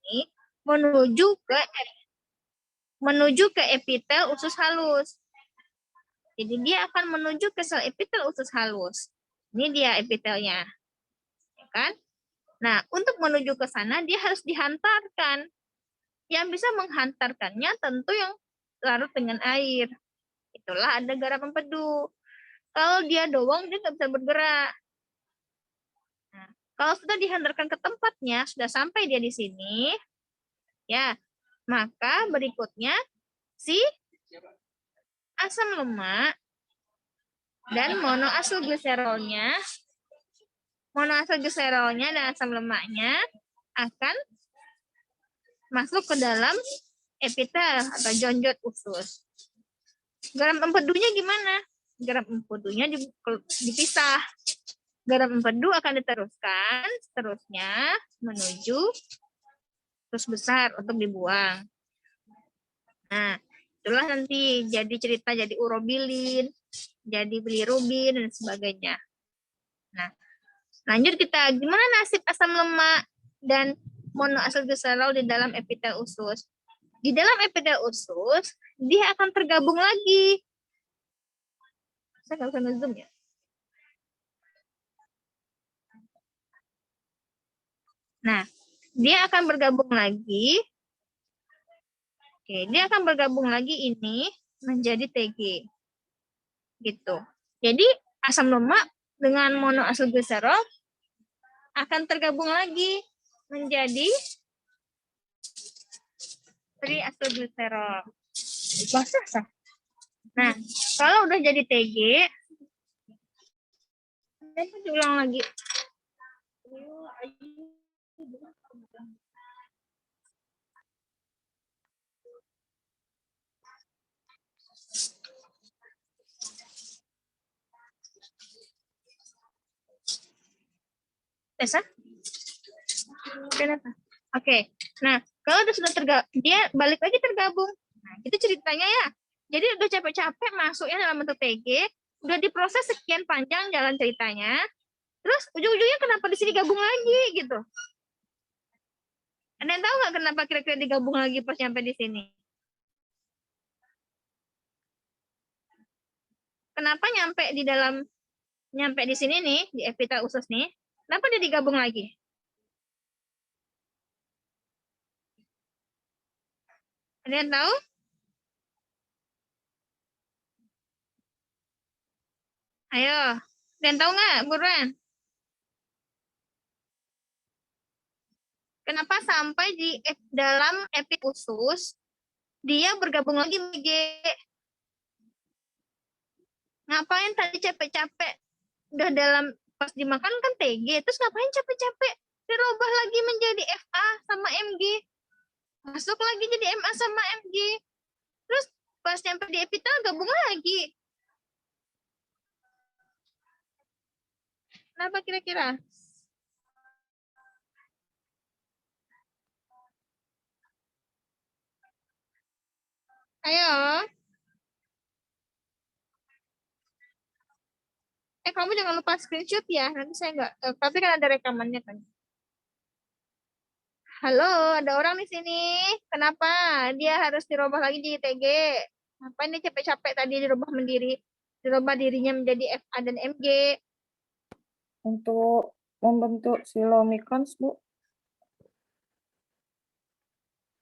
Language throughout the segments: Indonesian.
ini menuju ke epitel usus halus. Jadi dia akan menuju ke sel epitel usus halus. Ini dia epitelnya, ya kan? Nah, untuk menuju ke sana dia harus dihantarkan. Yang bisa menghantarkannya tentu yang larut dengan air. Itulah ada garam empedu. Kalau dia doang dia nggak bisa bergerak. Nah, kalau sudah dihantarkan ke tempatnya, sudah sampai dia di sini, ya, maka berikutnya si asam lemak dan monoasilgliserolnya dan asam lemaknya akan masuk ke dalam epitel atau jonjot usus. Garam empedunya gimana? Garam empedunya dipisah. Garam empedu akan diteruskan seterusnya menuju usus besar untuk dibuang. Nah, itulah nanti jadi cerita jadi urobilin, jadi bilirubin dan sebagainya. Nah, lanjut kita gimana nasib asam lemak dan monoasilgliserol di dalam epitel usus. Di dalam epitel usus dia akan tergabung lagi. Saya nggak bisa nge-zoom ya. Nah, dia akan bergabung lagi. Oke, dia akan bergabung lagi ini menjadi TG. Gitu. Jadi asam lemak dengan monoasilgliserol akan tergabung lagi menjadi triasilgliserol. Basah. Nah, kalau udah jadi TG, saya ulang lagi. Tessa? Kenapa? Oke. Nah, kalau sudah dia balik lagi tergabung. Nah, itu ceritanya ya. Jadi udah capek-capek masuknya dalam bentuk TG, udah diproses sekian panjang jalan ceritanya. Terus ujung-ujungnya kenapa di sini gabung lagi gitu? Ada yang tahu nggak kenapa kira-kira digabung lagi pas nyampe di sini? Kenapa nyampe di sini nih di epitel usus nih? Kenapa dia digabung lagi? Ada yang tahu? Ayo, ada yang tahu nggak, buruan? Kenapa sampai di dalam epitel usus dia bergabung lagi G? Ngapain tadi capek-capek udah dalam pas dimakan kan TG, terus ngapain capek-capek dirubah lagi menjadi FA sama MG, masuk lagi jadi MA sama MG, terus pas nyampe di epitel gabung lagi. Kenapa kira-kira? Ayo. Kamu jangan lupa screenshot ya, nanti saya nggak, tapi kan ada rekamannya kan. Halo, ada orang di sini. Kenapa dia harus dirubah lagi jadi TG? Ngapain dia capek-capek tadi dirubah dirinya menjadi FA dan MG? Untuk membentuk silomicrons, Bu.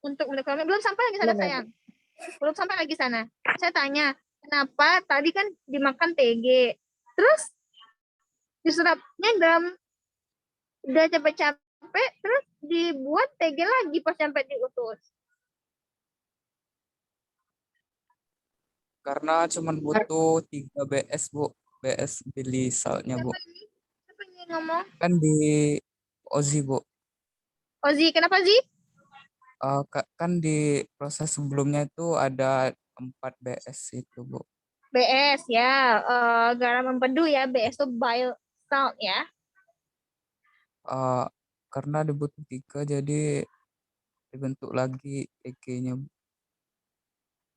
Untuk mendekorasi belum sampai lagi sana sayang. Belum sampai lagi sana. Saya tanya, kenapa tadi kan dimakan TG, terus diserapnya dalam udah capek-capek, terus dibuat TG lagi pas sampai di usus. Karena cuma butuh 3 BS, Bu. BS bilisalnya, Bu. Siapa yang ngomong? Kan di Ozi, Bu. Ozi, kenapa Zi? Kan di proses sebelumnya itu ada 4 BS itu, Bu. BS ya, garam empedu ya, BS itu bile salt ya. Karena dibutuh 3 jadi dibentuk lagi TG-nya, Bu.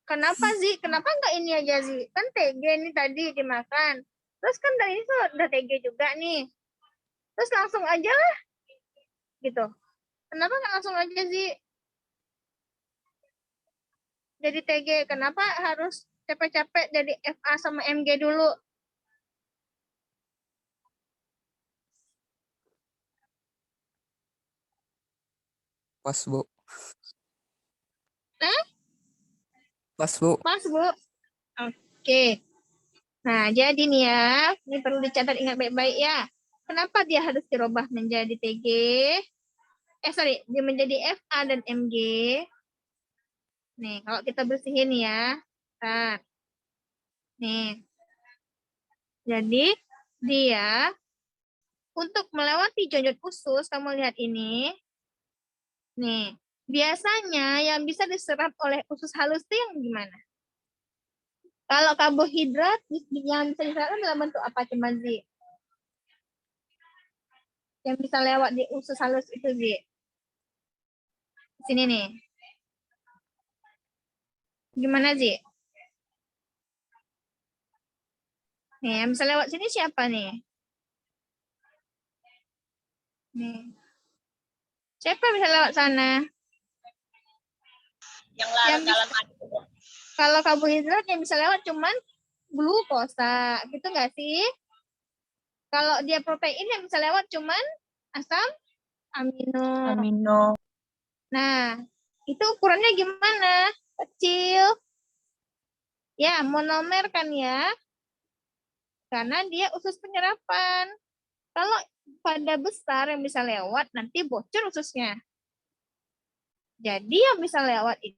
Kenapa Zi? Kenapa nggak ini aja Zi? Kan TG nih tadi dimakan. Terus kan dari ini udah TG juga nih. Terus langsung aja lah gitu. Kenapa nggak langsung aja sih jadi TG? Kenapa harus capek-capek jadi FA sama MG dulu? Pas, Bu. Hah? Pas, Bu. Mas, Bu? Oke. Nah, jadi nih ya, ini perlu dicatat, ingat baik-baik ya. Kenapa dia harus dirubah menjadi TG? Dia menjadi FA dan MG. Nih, kalau kita bersihin ya. Nah, nih. Jadi, dia untuk melewati jonjot usus, kamu lihat ini. Nih, biasanya yang bisa diserap oleh usus halus itu yang gimana? Kalau karbohidrat yang bisa diserap dalam bentuk apa, Cimazi? Yang bisa lewat di usus halus itu, Zi? Sini nih. Gimana, Zi? Nih, yang bisa lewat sini siapa nih? Nih. Siapa yang bisa lewat sana? Yang larut Yang dalam kalau karbohidrat yang bisa lewat cuman glukosa, gitu nggak sih? Kalau dia protein yang bisa lewat cuman asam amino. Nah, itu ukurannya gimana? Kecil. Ya, monomer kan ya. Karena dia usus penyerapan. Kalau pada besar yang bisa lewat, nanti bocor ususnya. Jadi yang bisa lewat itu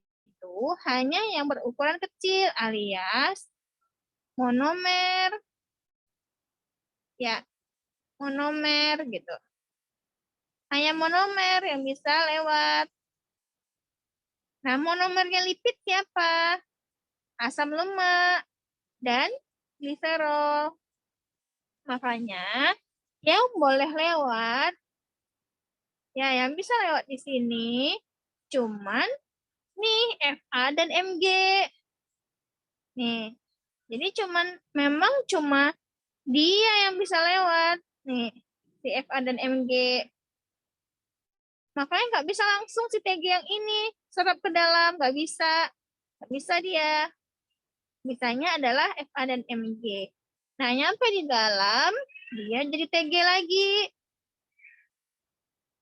hanya yang berukuran kecil alias monomer. Ya, monomer gitu. Hanya monomer yang bisa lewat. Nah, monomernya lipid siapa? Asam lemak dan gliserol. Makanya yang boleh lewat, ya yang bisa lewat di sini, cuman nih FA dan MG. Nih, jadi memang cuma dia yang bisa lewat. Nih, si FA dan MG. Makanya nggak bisa langsung si TG yang ini serap ke dalam, nggak bisa. Nggak bisa dia. Bisanya adalah FA dan MG. Nah, nyampe di dalam, dia jadi TG lagi.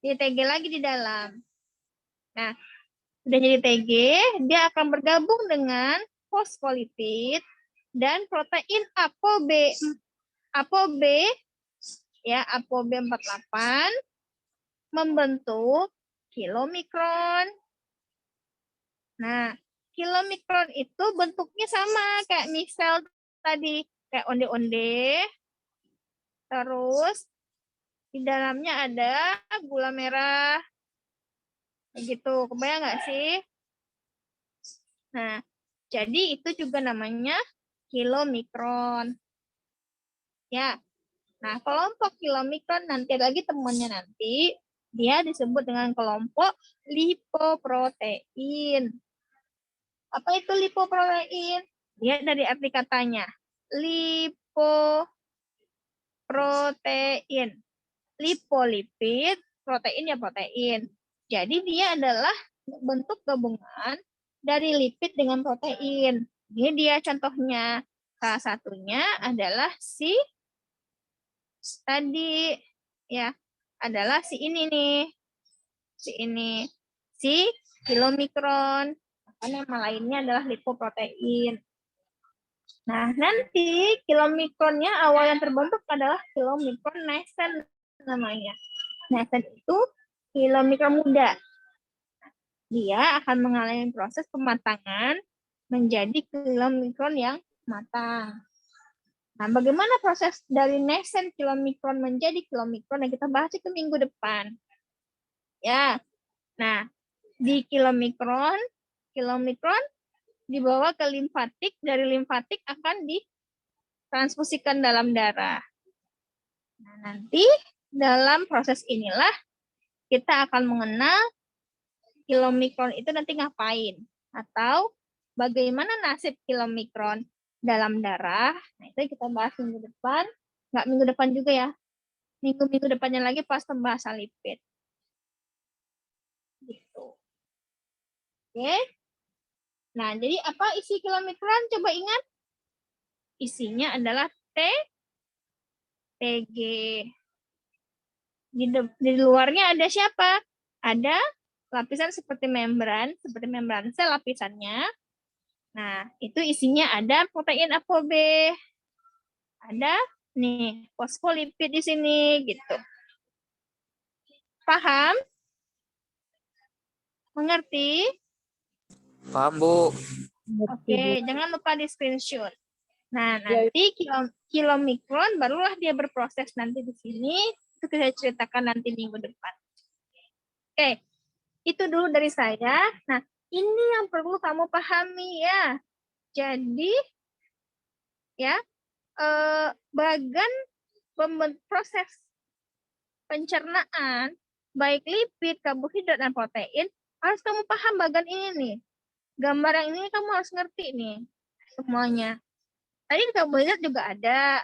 Jadi TG lagi di dalam. Nah, udah jadi TG, dia akan bergabung dengan fosfolipid dan protein ApoB ya, ApoB48 membentuk kilomikron. Nah, kilomikron itu bentuknya sama kayak misel tadi, kayak onde-onde. Terus di dalamnya ada gula merah. Begitu, kebayang nggak sih? Nah, jadi itu juga namanya kilomikron. Ya, nah kelompok kilomikron nanti lagi temannya nanti, dia disebut dengan kelompok lipoprotein. Apa itu lipoprotein? Dia dari arti katanya, lipoprotein. Lipolipid, protein ya protein. Jadi dia adalah bentuk gabungan dari lipid dengan protein. Ini dia contohnya. Salah satunya adalah si tadi ya, adalah si ini nih. Si ini. Si kilomikron. Maka nama lainnya adalah lipoprotein. Nah, nanti kilomikronnya awal yang terbentuk adalah kilomikron nascent namanya. Nascent itu kilomikron muda. Dia akan mengalami proses pematangan menjadi kilomikron yang matang. Nah, bagaimana proses dari nascent kilomikron menjadi kilomikron yang kita bahas itu minggu depan. Ya, nah di kilomikron dibawa ke limfatik, dari limfatik akan ditransfusikan dalam darah. Nah, nanti dalam proses inilah kita akan mengenal kilomikron itu nanti ngapain, atau bagaimana nasib kilomikron dalam darah. Nah, itu kita bahas minggu depan. Nggak minggu depan juga ya, minggu-minggu depannya lagi pas pembahasan lipid. Oke. Nah, jadi apa isi kilomikron? Coba ingat. Isinya adalah TG. Di luarnya ada siapa? Ada lapisan seperti membran sel lapisannya. Nah, itu isinya ada protein A, B. Ada nih fosfolipid di sini gitu. Paham? Mengerti? Paham, Bu. Oke, jangan lupa di screenshot. Nah, Ya, nanti kilomikron barulah dia berproses nanti di sini. Itu saya ceritakan nanti minggu depan. Oke, itu dulu dari saya. Nah, ini yang perlu kamu pahami ya. Jadi, ya, bagan proses pencernaan, baik lipid, karbohidrat, dan protein, harus kamu paham bagan ini nih. Gambar yang ini kamu harus ngerti nih, semuanya. Tadi karbohidrat juga ada,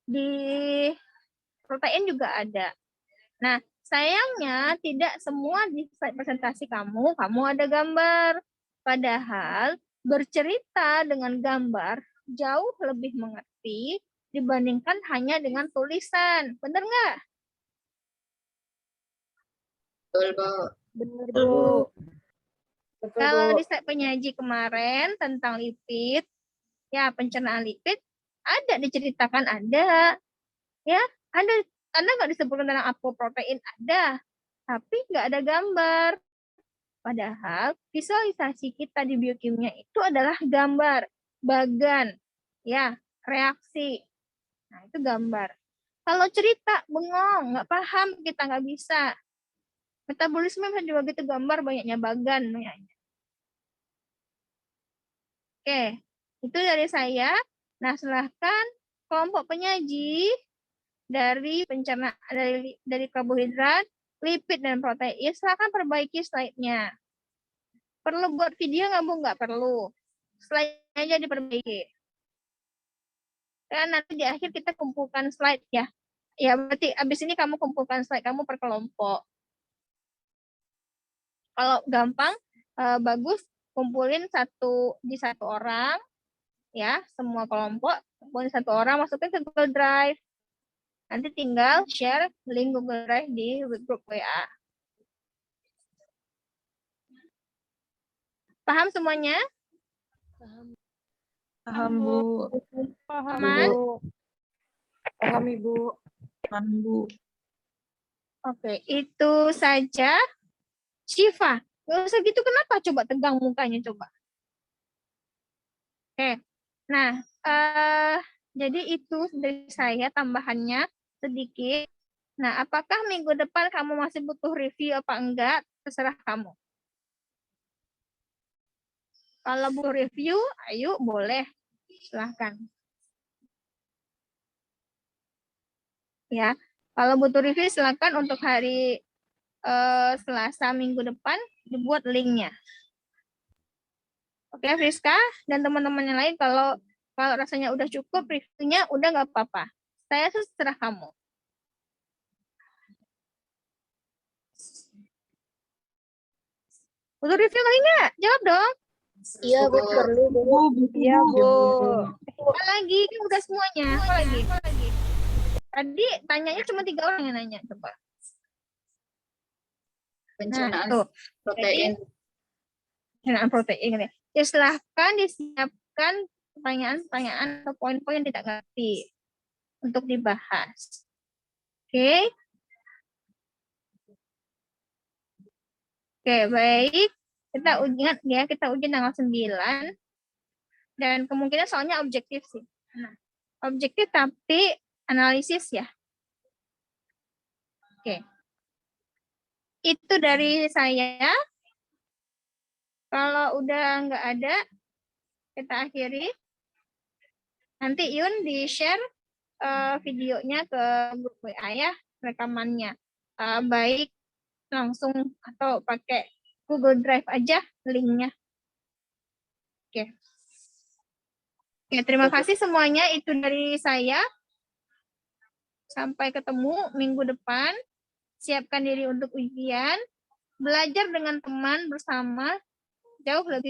di protein juga ada. Nah, sayangnya tidak semua di slide presentasi kamu ada gambar. Padahal bercerita dengan gambar jauh lebih mengerti dibandingkan hanya dengan tulisan. Benar nggak? Betul, Bu. benar, Bu. Betul, Kalau Bu. di slide penyaji kemarin tentang lipid, ya pencernaan lipid, ada diceritakan ada. Ya, ada nggak disebutkan tentang apoprotein? Ada, tapi nggak ada gambar. Padahal visualisasi kita di biokimia itu adalah gambar, bagan, ya, reaksi. Nah, itu gambar. Kalau cerita, bengong, nggak paham, kita nggak bisa. Metabolisme juga gitu, gambar banyaknya bagan. Banyaknya. Oke, itu dari saya. Nah, silahkan kelompok penyaji dari pencernaan dari karbohidrat, lipid, dan protein, silahkan perbaiki slide-nya. Perlu buat video nggak, Bu? Nggak perlu. Slide aja diperbaiki. Dan nanti di akhir kita kumpulkan slide ya. Ya, berarti abis ini kamu kumpulkan slide kamu per kelompok. Kalau gampang, bagus, kumpulin di satu orang, ya, semua kelompok, kumpulin satu orang, masukin ke Google Drive. Nanti tinggal share link Google Drive di grup WA. Paham semuanya? Paham, Bu. Aman? Paham, Ibu. Paham, Bu. Oke, itu saja. Syifa, nggak usah gitu, kenapa? Coba tegang mukanya, coba. Oke, nah, jadi itu dari saya tambahannya sedikit. Nah, apakah minggu depan kamu masih butuh review apa enggak? Terserah kamu. Kalau butuh review, ayo boleh. Silahkan. Ya, kalau butuh review silahkan untuk hari Selasa minggu depan dibuat linknya. Oke, Friska dan teman-teman yang lain, kalau rasanya udah cukup reviewnya, udah nggak apa-apa. Saya terserah kamu. Butuh review lagi nggak? Jawab dong. Iya, Bu. Perlu, Bu. Iya, Bu. Apa lagi? Kan udah semuanya. Apa lagi? Tadi tanyanya cuma 3 orang yang nanya. Coba. Pencernaan tuh. protein. Pencernaan protein. Ya, silahkan disiapkan pertanyaan-pertanyaan atau poin-poin yang tidak ngerti untuk dibahas. Oke. Oke, baik. Kita ingat ya, kita uji tanggal 9. Dan kemungkinan soalnya objektif sih. Nah, objektif tapi analisis ya. Oke. Itu dari saya. Kalau udah nggak ada, kita akhiri. Nanti Yun di-share videonya ke grup WA ya, rekamannya. Baik langsung atau pakai Google Drive aja linknya. Oke. Oke, terima kasih semuanya. Itu dari saya. Sampai ketemu minggu depan. Siapkan diri untuk ujian. Belajar dengan teman bersama. jauh lebih